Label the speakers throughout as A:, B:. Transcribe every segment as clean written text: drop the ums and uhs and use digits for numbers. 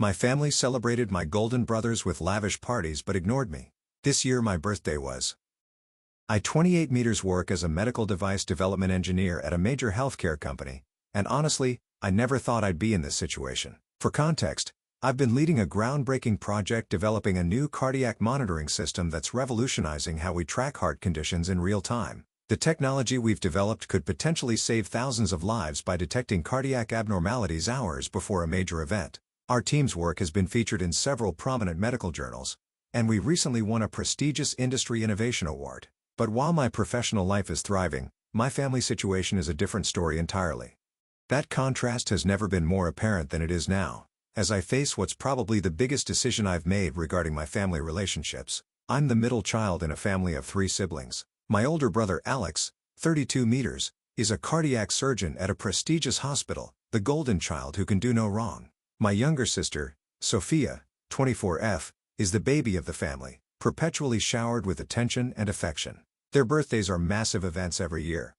A: My family celebrated my golden brothers with lavish parties but ignored me. This year my birthday was. I 28 meters work as a medical device development engineer at a major healthcare company, and honestly, I never thought I'd be in this situation. For context, I've been leading a groundbreaking project developing a new cardiac monitoring system that's revolutionizing how we track heart conditions in real time. The technology we've developed could potentially save thousands of lives by detecting cardiac abnormalities hours before a major event. Our team's work has been featured in several prominent medical journals, and we recently won a prestigious Industry Innovation Award. But while my professional life is thriving, my family situation is a different story entirely. That contrast has never been more apparent than it is now, as I face what's probably the biggest decision I've made regarding my family relationships. I'm the middle child in a family of 3 siblings. My older brother Alex, 32 meters, is a cardiac surgeon at a prestigious hospital, the golden child who can do no wrong. My younger sister, Sophia, 24F, is the baby of the family, perpetually showered with attention and affection. Their birthdays are massive events every year.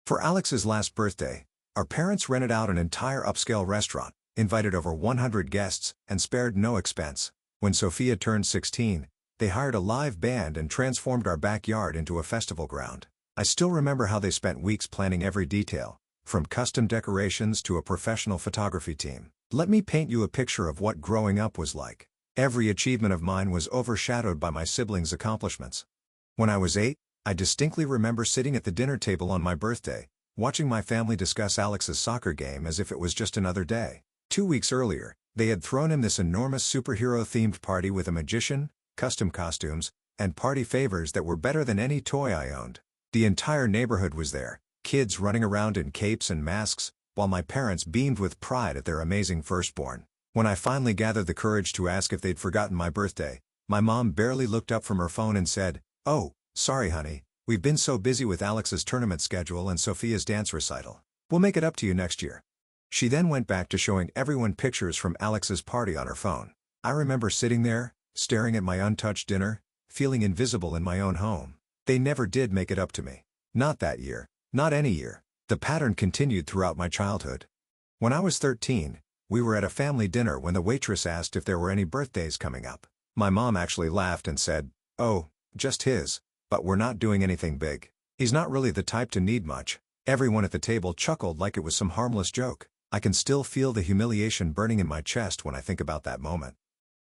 A: For Alex's last birthday, our parents rented out an entire upscale restaurant, invited over 100 guests, and spared no expense. When Sophia turned 16, they hired a live band and transformed our backyard into a festival ground. I still remember how they spent weeks planning every detail, from custom decorations to a professional photography team. Let me paint you a picture of what growing up was like. Every achievement of mine was overshadowed by my siblings' accomplishments. When I was 8, I distinctly remember sitting at the dinner table on my birthday, watching my family discuss Alex's soccer game as if it was just another day. 2 weeks earlier, they had thrown him this enormous superhero-themed party with a magician, custom costumes, and party favors that were better than any toy I owned. The entire neighborhood was there, kids running around in capes and masks, while my parents beamed with pride at their amazing firstborn. When I finally gathered the courage to ask if they'd forgotten my birthday, my mom barely looked up from her phone and said, "Oh, sorry honey, we've been so busy with Alex's tournament schedule and Sophia's dance recital. We'll make it up to you next year." She then went back to showing everyone pictures from Alex's party on her phone. I remember sitting there, staring at my untouched dinner, feeling invisible in my own home. They never did make it up to me. Not that year. Not any year. The pattern continued throughout my childhood. When I was 13, we were at a family dinner when the waitress asked if there were any birthdays coming up. My mom actually laughed and said, "Oh, just his, but we're not doing anything big. He's not really the type to need much." Everyone at the table chuckled like it was some harmless joke. I can still feel the humiliation burning in my chest when I think about that moment.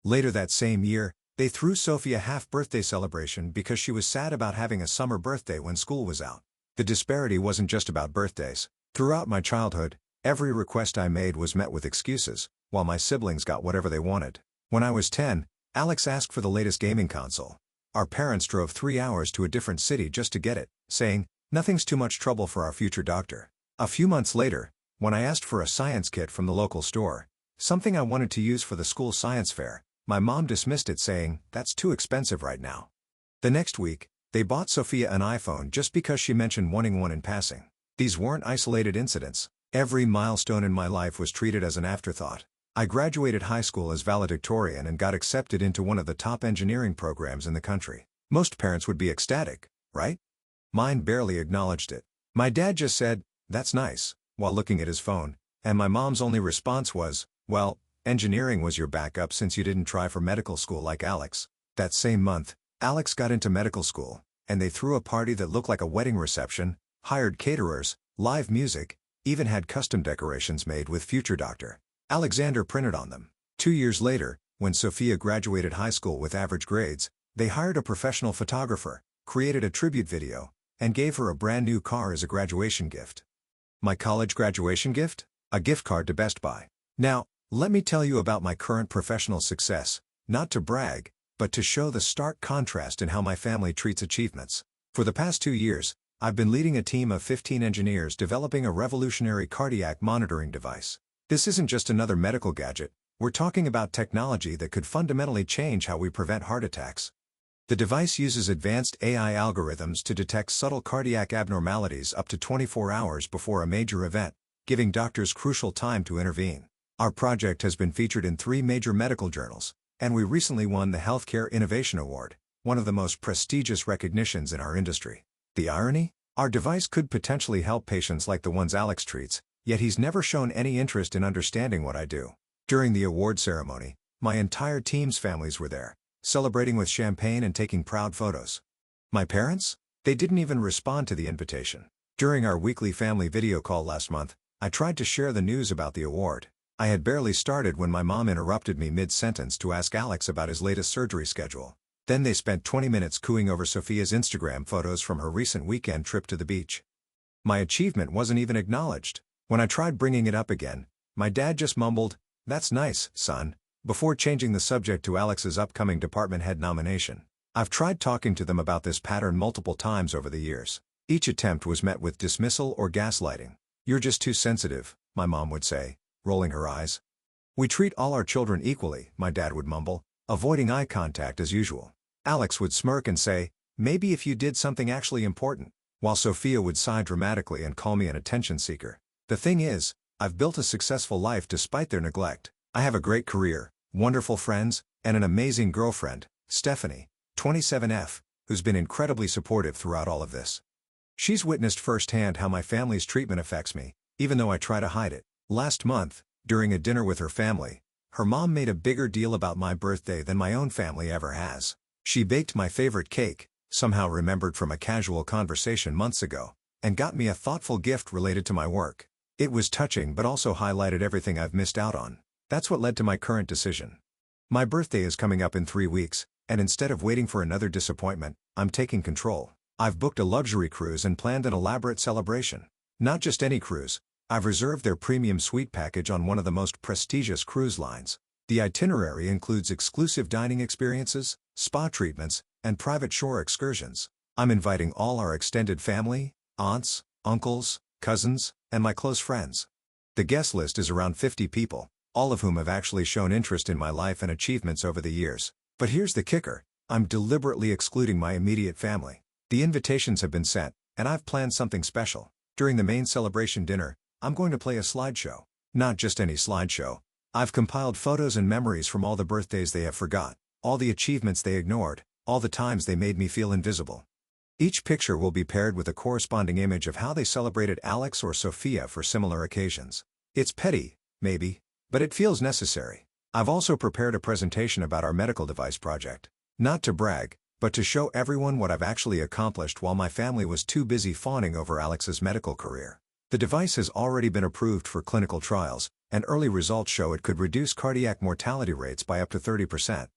A: Later that same year, they threw Sophie a half-birthday celebration because she was sad about having a summer birthday when school was out. The disparity wasn't just about birthdays. Throughout my childhood, every request I made was met with excuses, while my siblings got whatever they wanted. When I was 10, Alex asked for the latest gaming console. Our parents drove 3 hours to a different city just to get it, saying, "Nothing's too much trouble for our future doctor." A few months later, when I asked for a science kit from the local store, something I wanted to use for the school science fair, my mom dismissed it saying, "That's too expensive right now." The next week, they bought Sophia an iPhone just because she mentioned wanting one in passing. These weren't isolated incidents. Every milestone in my life was treated as an afterthought. I graduated high school as valedictorian and got accepted into one of the top engineering programs in the country. Most parents would be ecstatic, right? Mine barely acknowledged it. My dad just said, "That's nice," while looking at his phone, and my mom's only response was, "Well, engineering was your backup since you didn't try for medical school like Alex." That same month, Alex got into medical school, and they threw a party that looked like a wedding reception, hired caterers, live music, even had custom decorations made with future Dr. Alexander printed on them. 2 years later, when Sophia graduated high school with average grades, they hired a professional photographer, created a tribute video, and gave her a brand new car as a graduation gift. My college graduation gift? A gift card to Best Buy. Now, let me tell you about my current professional success, not to brag, but to show the stark contrast in how my family treats achievements. For the past 2 years, I've been leading a team of 15 engineers developing a revolutionary cardiac monitoring device. This isn't just another medical gadget, we're talking about technology that could fundamentally change how we prevent heart attacks. The device uses advanced AI algorithms to detect subtle cardiac abnormalities up to 24 hours before a major event, giving doctors crucial time to intervene. Our project has been featured in 3 major medical journals, and we recently won the Healthcare Innovation Award, one of the most prestigious recognitions in our industry. The irony? Our device could potentially help patients like the ones Alex treats, yet he's never shown any interest in understanding what I do. During the award ceremony, My entire team's families were there, celebrating with champagne and taking proud photos. My parents? They didn't even respond to the invitation. During our weekly family video call last month, I tried to share the news about the award. I had barely started when my mom interrupted me mid-sentence to ask Alex about his latest surgery schedule. Then they spent 20 minutes cooing over Sophia's Instagram photos from her recent weekend trip to the beach. My achievement wasn't even acknowledged. When I tried bringing it up again, my dad just mumbled, "That's nice, son," before changing the subject to Alex's upcoming department head nomination. I've tried talking to them about this pattern multiple times over the years. Each attempt was met with dismissal or gaslighting. "You're just too sensitive," my mom would say, rolling her eyes. "We treat all our children equally," my dad would mumble, avoiding eye contact as usual. Alex would smirk and say, "Maybe if you did something actually important," while Sophia would sigh dramatically and call me an attention seeker. The thing is, I've built a successful life despite their neglect. I have a great career, wonderful friends, and an amazing girlfriend, Stephanie, 27F, who's been incredibly supportive throughout all of this. She's witnessed firsthand how my family's treatment affects me, even though I try to hide it. Last month, during a dinner with her family, her mom made a bigger deal about my birthday than my own family ever has. She baked my favorite cake, somehow remembered from a casual conversation months ago, and got me a thoughtful gift related to my work. It was touching but also highlighted everything I've missed out on. That's what led to my current decision. My birthday is coming up in 3 weeks, and instead of waiting for another disappointment, I'm taking control. I've booked a luxury cruise and planned an elaborate celebration. Not just any cruise. I've reserved their premium suite package on one of the most prestigious cruise lines. The itinerary includes exclusive dining experiences, spa treatments, and private shore excursions. I'm inviting all our extended family, aunts, uncles, cousins, and my close friends. The guest list is around 50 people, all of whom have actually shown interest in my life and achievements over the years. But here's the kicker: I'm deliberately excluding my immediate family. The invitations have been sent, and I've planned something special. During the main celebration dinner, I'm going to play a slideshow. Not just any slideshow. I've compiled photos and memories from all the birthdays they have forgot, all the achievements they ignored, all the times they made me feel invisible. Each picture will be paired with a corresponding image of how they celebrated Alex or Sophia for similar occasions. It's petty, maybe, but it feels necessary. I've also prepared a presentation about our medical device project. Not to brag, but to show everyone what I've actually accomplished while my family was too busy fawning over Alex's medical career. The device has already been approved for clinical trials, and early results show it could reduce cardiac mortality rates by up to 30%.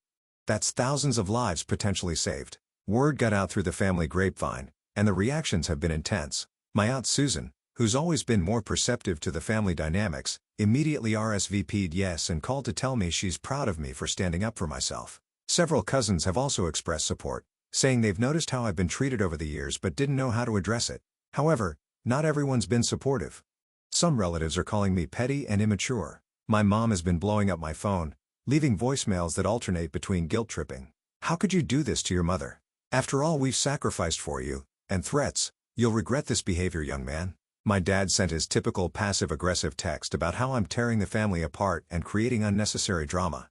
A: That's thousands of lives potentially saved. Word got out through the family grapevine, and the reactions have been intense. My aunt Susan, who's always been more perceptive to the family dynamics, immediately RSVP'd yes and called to tell me she's proud of me for standing up for myself. Several cousins have also expressed support, saying they've noticed how I've been treated over the years but didn't know how to address it. However, not everyone's been supportive. Some relatives are calling me petty and immature. My mom has been blowing up my phone, leaving voicemails that alternate between guilt-tripping. "How could you do this to your mother? After all we've sacrificed for you," and threats, "You'll regret this behavior, young man." My dad sent his typical passive-aggressive text about how I'm tearing the family apart and creating unnecessary drama.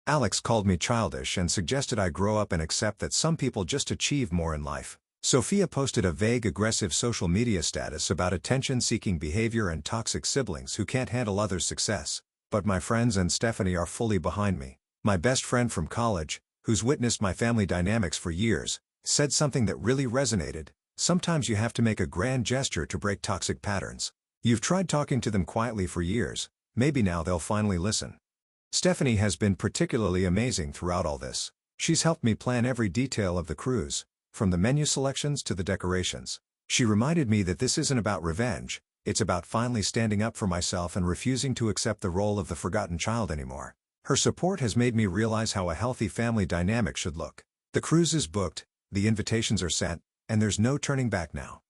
A: Alex called me childish and suggested I grow up and accept that some people just achieve more in life. Sophia posted a vague aggressive social media status about attention-seeking behavior and toxic siblings who can't handle others' success. But my friends and Stephanie are fully behind me. My best friend from college, who's witnessed my family dynamics for years, said something that really resonated: "Sometimes you have to make a grand gesture to break toxic patterns. You've tried talking to them quietly for years, maybe now they'll finally listen." Stephanie has been particularly amazing throughout all this. She's helped me plan every detail of the cruise, from the menu selections to the decorations. She reminded me that this isn't about revenge, it's about finally standing up for myself and refusing to accept the role of the forgotten child anymore. Her support has made me realize how a healthy family dynamic should look. The cruise is booked, the invitations are sent, and there's no turning back now.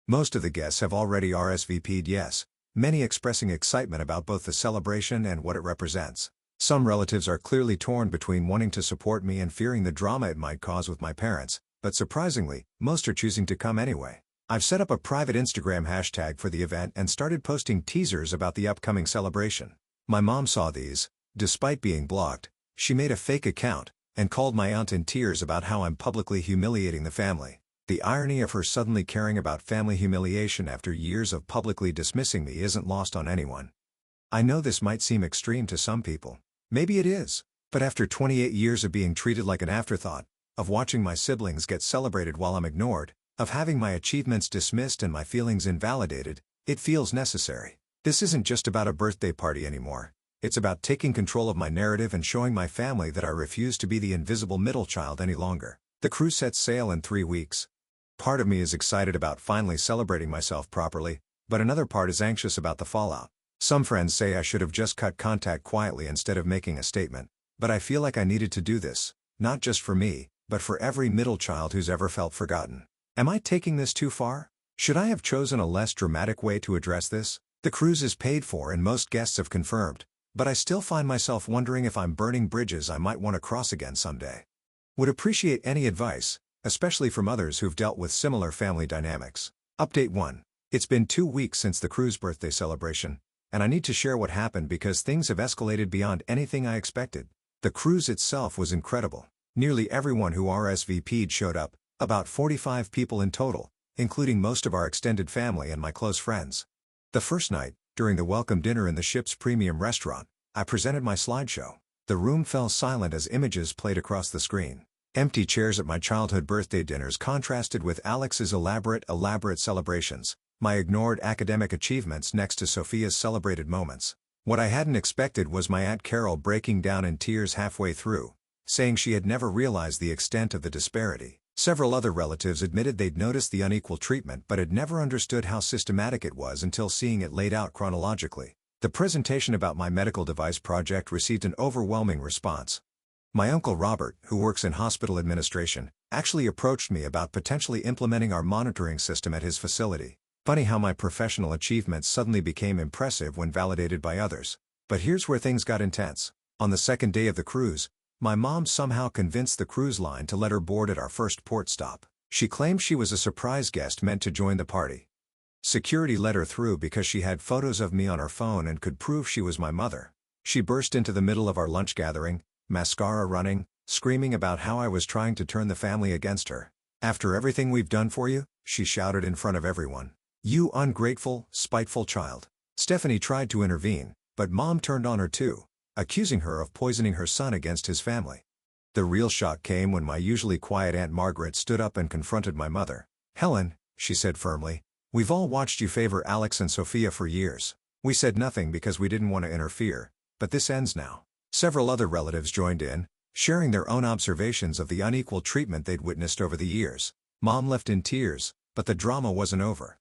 A: Most of the guests have already RSVP'd yes, many expressing excitement about both the celebration and what it represents. Some relatives are clearly torn between wanting to support me and fearing the drama it might cause with my parents, but surprisingly, most are choosing to come anyway. I've set up a private Instagram hashtag for the event and started posting teasers about the upcoming celebration. My mom saw these. Despite being blocked, she made a fake account and called my aunt in tears about how I'm publicly humiliating the family. The irony of her suddenly caring about family humiliation after years of publicly dismissing me isn't lost on anyone. I know this might seem extreme to some people. Maybe it is. But after 28 years of being treated like an afterthought, of watching my siblings get celebrated while I'm ignored, of having my achievements dismissed and my feelings invalidated, it feels necessary. This isn't just about a birthday party anymore. It's about taking control of my narrative and showing my family that I refuse to be the invisible middle child any longer. The cruise sets sail in 3 weeks. Part of me is excited about finally celebrating myself properly, but another part is anxious about the fallout. Some friends say I should have just cut contact quietly instead of making a statement, but I feel like I needed to do this, not just for me, but for every middle child who's ever felt forgotten. Am I taking this too far? Should I have chosen a less dramatic way to address this? The cruise is paid for and most guests have confirmed, but I still find myself wondering if I'm burning bridges I might want to cross again someday. Would appreciate any advice, especially from others who've dealt with similar family dynamics. Update 1. It's been 2 weeks since the cruise birthday celebration, and I need to share what happened because things have escalated beyond anything I expected. The cruise itself was incredible. Nearly everyone who RSVP'd showed up, about 45 people in total, including most of our extended family and my close friends. The first night, during the welcome dinner in the ship's premium restaurant, I presented my slideshow. The room fell silent as images played across the screen. Empty chairs at my childhood birthday dinners contrasted with Alex's elaborate celebrations, my ignored academic achievements next to Sophia's celebrated moments. What I hadn't expected was my Aunt Carol breaking down in tears halfway through, saying she had never realized the extent of the disparity. Several other relatives admitted they'd noticed the unequal treatment but had never understood how systematic it was until seeing it laid out chronologically. The presentation about my medical device project received an overwhelming response. My uncle Robert, who works in hospital administration, actually approached me about potentially implementing our monitoring system at his facility. Funny how my professional achievements suddenly became impressive when validated by others. But here's where things got intense. On the second day of the cruise, my mom somehow convinced the cruise line to let her board at our first port stop. She claimed she was a surprise guest meant to join the party. Security let her through because she had photos of me on her phone and could prove she was my mother. She burst into the middle of our lunch gathering, mascara running, screaming about how I was trying to turn the family against her. "After everything we've done for you," she shouted in front of everyone. "You ungrateful, spiteful child." Stephanie tried to intervene, but Mom turned on her too, accusing her of poisoning her son against his family. The real shock came when my usually quiet Aunt Margaret stood up and confronted my mother. "Helen," she said firmly, "we've all watched you favor Alex and Sophia for years. We said nothing because we didn't want to interfere, but this ends now." Several other relatives joined in, sharing their own observations of the unequal treatment they'd witnessed over the years. Mom left in tears, but the drama wasn't over.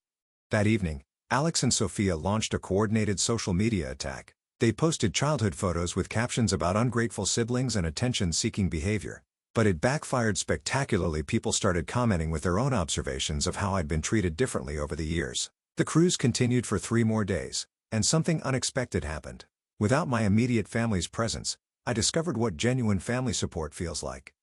A: That evening, Alex and Sophia launched a coordinated social media attack. They posted childhood photos with captions about ungrateful siblings and attention-seeking behavior. But it backfired spectacularly. People started commenting with their own observations of how I'd been treated differently over the years. The cruise continued for 3 more days, and something unexpected happened. Without my immediate family's presence, I discovered what genuine family support feels like.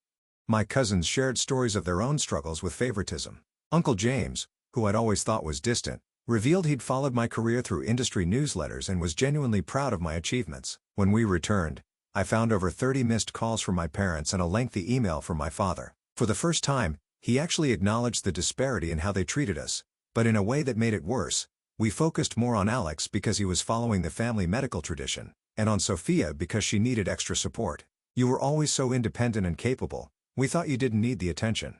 A: My cousins shared stories of their own struggles with favoritism. Uncle James, who I'd always thought was distant, revealed he'd followed my career through industry newsletters and was genuinely proud of my achievements. When we returned, I found over 30 missed calls from my parents and a lengthy email from my father. For the first time, he actually acknowledged the disparity in how they treated us, but in a way that made it worse. We focused more on Alex because he was following the family medical tradition, and on Sophia because she needed extra support. "You were always so independent and capable. We thought you didn't need the attention."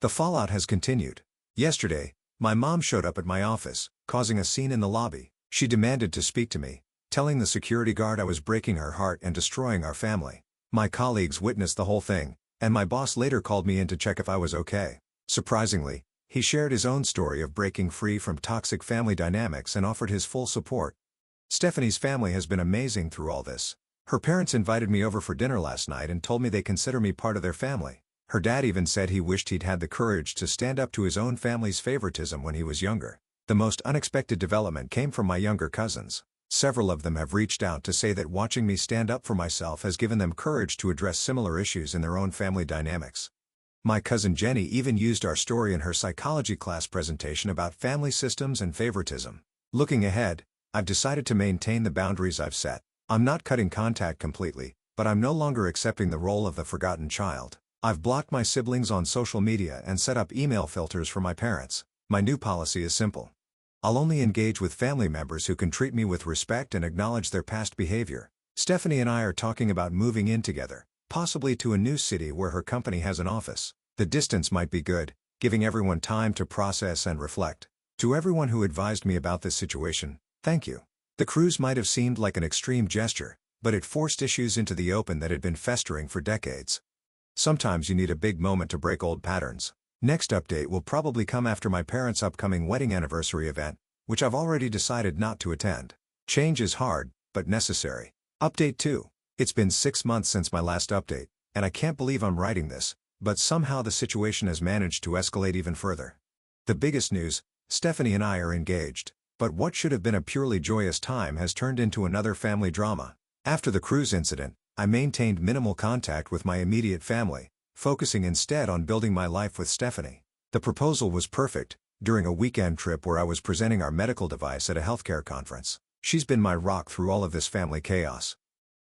A: The fallout has continued. Yesterday, my mom showed up at my office, causing a scene in the lobby. She demanded to speak to me, telling the security guard I was breaking her heart and destroying our family. My colleagues witnessed the whole thing, and my boss later called me in to check if I was okay. Surprisingly, he shared his own story of breaking free from toxic family dynamics and offered his full support. Stephanie's family has been amazing through all this. Her parents invited me over for dinner last night and told me they consider me part of their family. Her dad even said he wished he'd had the courage to stand up to his own family's favoritism when he was younger. The most unexpected development came from my younger cousins. Several of them have reached out to say that watching me stand up for myself has given them courage to address similar issues in their own family dynamics. My cousin Jenny even used our story in her psychology class presentation about family systems and favoritism. Looking ahead, I've decided to maintain the boundaries I've set. I'm not cutting contact completely, but I'm no longer accepting the role of the forgotten child. I've blocked my siblings on social media and set up email filters for my parents. My new policy is simple. I'll only engage with family members who can treat me with respect and acknowledge their past behavior. Stephanie and I are talking about moving in together, possibly to a new city where her company has an office. The distance might be good, giving everyone time to process and reflect. To everyone who advised me about this situation, thank you. The cruise might have seemed like an extreme gesture, but it forced issues into the open that had been festering for decades. Sometimes you need a big moment to break old patterns. Next update will probably come after my parents' upcoming wedding anniversary event, which I've already decided not to attend. Change is hard, but necessary. Update 2. It's been 6 months since my last update, and I can't believe I'm writing this, but somehow the situation has managed to escalate even further. The biggest news: Stephanie and I are engaged, but what should have been a purely joyous time has turned into another family drama. After the cruise incident, I maintained minimal contact with my immediate family, focusing instead on building my life with Stephanie. The proposal was perfect, during a weekend trip where I was presenting our medical device at a healthcare conference. She's been my rock through all of this family chaos.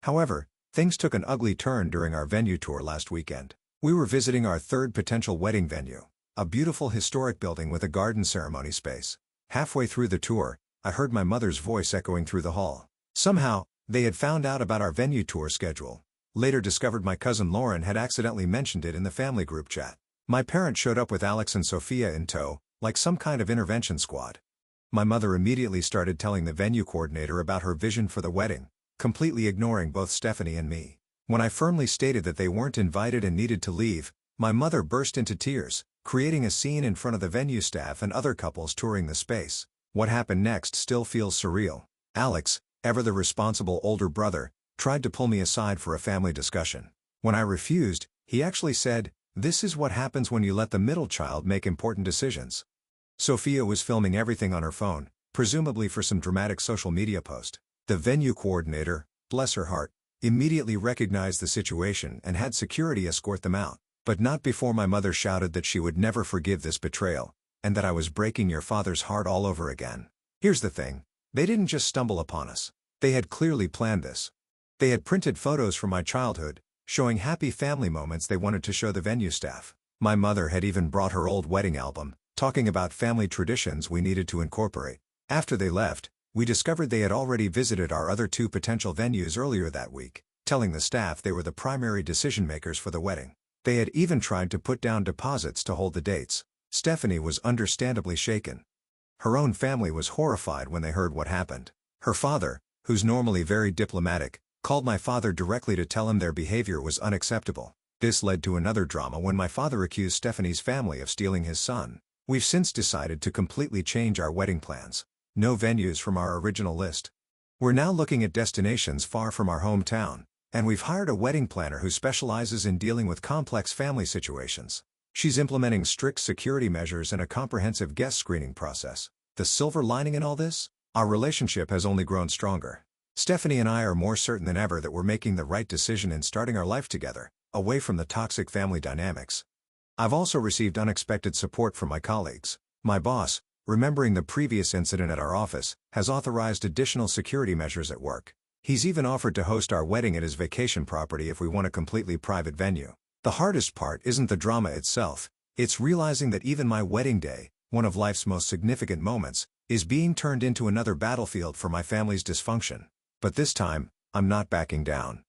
A: However, things took an ugly turn during our venue tour last weekend. We were visiting our third potential wedding venue, a beautiful historic building with a garden ceremony space. Halfway through the tour, I heard my mother's voice echoing through the hall. Somehow, they had found out about our venue tour schedule. Later discovered my cousin Lauren had accidentally mentioned it in the family group chat. My parents showed up with Alex and Sophia in tow, like some kind of intervention squad. My mother immediately started telling the venue coordinator about her vision for the wedding, completely ignoring both Stephanie and me. When I firmly stated that they weren't invited and needed to leave, my mother burst into tears, creating a scene in front of the venue staff and other couples touring the space. What happened next still feels surreal. Alex, ever the responsible older brother, tried to pull me aside for a family discussion. When I refused, he actually said, "This is what happens when you let the middle child make important decisions." Sophia was filming everything on her phone, presumably for some dramatic social media post. The venue coordinator, bless her heart, immediately recognized the situation and had security escort them out. But not before my mother shouted that she would never forgive this betrayal, and that I was breaking your father's heart all over again. Here's the thing: they didn't just stumble upon us. They had clearly planned this. They had printed photos from my childhood, showing happy family moments they wanted to show the venue staff. My mother had even brought her old wedding album, talking about family traditions we needed to incorporate. After they left, we discovered they had already visited our other 2 potential venues earlier that week, telling the staff they were the primary decision makers for the wedding. They had even tried to put down deposits to hold the dates. Stephanie was understandably shaken. Her own family was horrified when they heard what happened. Her father, who's normally very diplomatic, called my father directly to tell him their behavior was unacceptable. This led to another drama when my father accused Stephanie's family of stealing his son. We've since decided to completely change our wedding plans. No venues from our original list. We're now looking at destinations far from our hometown, and we've hired a wedding planner who specializes in dealing with complex family situations. She's implementing strict security measures and a comprehensive guest screening process. The silver lining in all this? Our relationship has only grown stronger. Stephanie and I are more certain than ever that we're making the right decision in starting our life together, away from the toxic family dynamics. I've also received unexpected support from my colleagues. My boss, remembering the previous incident at our office, has authorized additional security measures at work. He's even offered to host our wedding at his vacation property if we want a completely private venue. The hardest part isn't the drama itself, it's realizing that even my wedding day, one of life's most significant moments, is being turned into another battlefield for my family's dysfunction. But this time, I'm not backing down.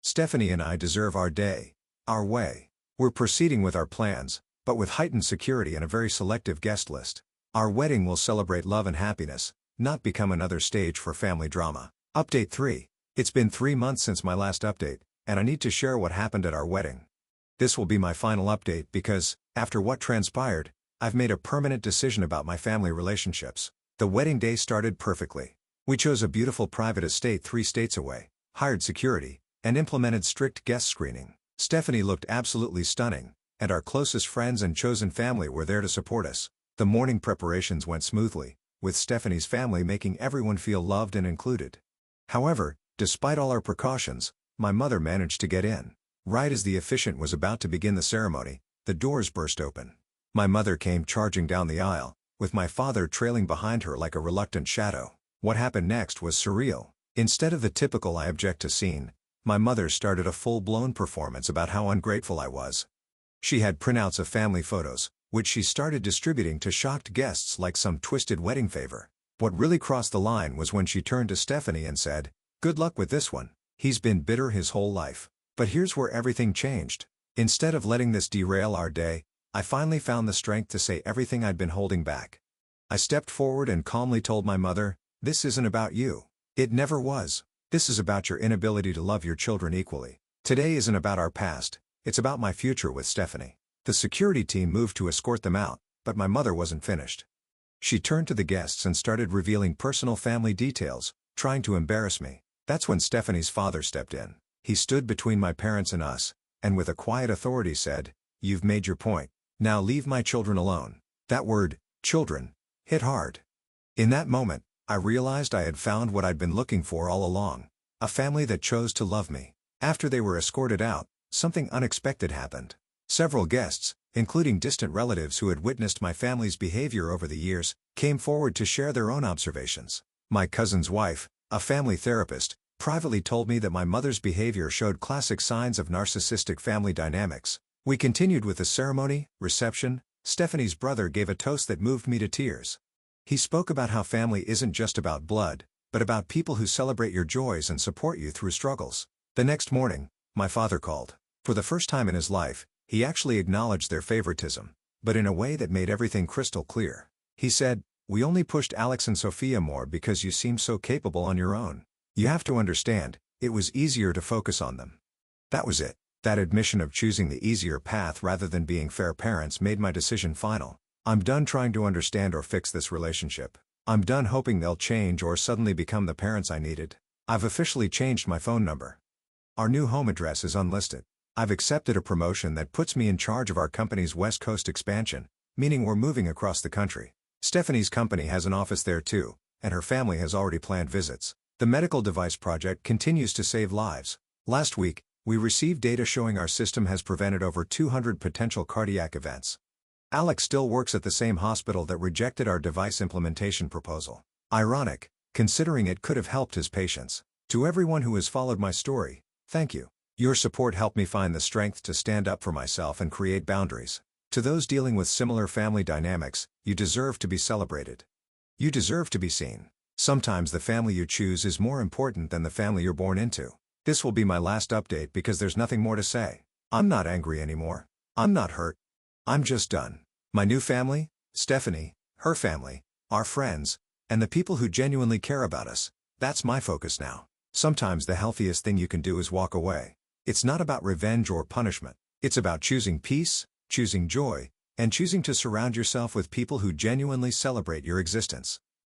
A: Stephanie and I deserve our day, our way. We're proceeding with our plans, but with heightened security and a very selective guest list. Our wedding will celebrate love and happiness, not become another stage for family drama. Update 3. It's been 3 months since my last update, and I need to share what happened at our wedding. This will be my final update because, after what transpired, I've made a permanent decision about my family relationships. The wedding day started perfectly. We chose a beautiful private estate 3 states away, hired security, and implemented strict guest screening. Stephanie looked absolutely stunning, and our closest friends and chosen family were there to support us. The morning preparations went smoothly, with Stephanie's family making everyone feel loved and included. However, despite all our precautions, my mother managed to get in. Right as the officiant was about to begin the ceremony, the doors burst open. My mother came charging down the aisle, with my father trailing behind her like a reluctant shadow. What happened next was surreal. Instead of the typical "I object" to scene, my mother started a full-blown performance about how ungrateful I was. She had printouts of family photos, which she started distributing to shocked guests like some twisted wedding favor. What really crossed the line was when she turned to Stephanie and said, "Good luck with this one. He's been bitter his whole life." But here's where everything changed. Instead of letting this derail our day, I finally found the strength to say everything I'd been holding back. I stepped forward and calmly told my mother, "This isn't about you. It never was. This is about your inability to love your children equally. Today isn't about our past, it's about my future with Stephanie." The security team moved to escort them out, but my mother wasn't finished. She turned to the guests and started revealing personal family details, trying to embarrass me. That's when Stephanie's father stepped in. He stood between my parents and us, and with a quiet authority said, "You've made your point. Now leave my children alone." That word, children, hit hard. In that moment, I realized I had found what I'd been looking for all along. A family that chose to love me. After they were escorted out, something unexpected happened. Several guests, including distant relatives who had witnessed my family's behavior over the years, came forward to share their own observations. My cousin's wife, a family therapist, privately told me that my mother's behavior showed classic signs of narcissistic family dynamics. We continued with the ceremony, reception. Stephanie's brother gave a toast that moved me to tears. He spoke about how family isn't just about blood, but about people who celebrate your joys and support you through struggles. The next morning, my father called. For the first time in his life, he actually acknowledged their favoritism, but in a way that made everything crystal clear. He said, "We only pushed Alex and Sophia more because you seem so capable on your own. You have to understand, it was easier to focus on them." That was it. That admission of choosing the easier path rather than being fair parents made my decision final. I'm done trying to understand or fix this relationship. I'm done hoping they'll change or suddenly become the parents I needed. I've officially changed my phone number. Our new home address is unlisted. I've accepted a promotion that puts me in charge of our company's West Coast expansion, meaning we're moving across the country. Stephanie's company has an office there too, and her family has already planned visits. The medical device project continues to save lives. Last week, we received data showing our system has prevented over 200 potential cardiac events. Alex still works at the same hospital that rejected our device implementation proposal. Ironic, considering it could have helped his patients. To everyone who has followed my story, thank you. Your support helped me find the strength to stand up for myself and create boundaries. To those dealing with similar family dynamics, you deserve to be celebrated. You deserve to be seen. Sometimes the family you choose is more important than the family you're born into. This will be my last update because there's nothing more to say. I'm not angry anymore. I'm not hurt. I'm just done. My new family, Stephanie, her family, our friends, and the people who genuinely care about us, that's my focus now. Sometimes the healthiest thing you can do is walk away. It's not about revenge or punishment. It's about choosing peace, choosing joy, and choosing to surround yourself with people who genuinely celebrate your existence.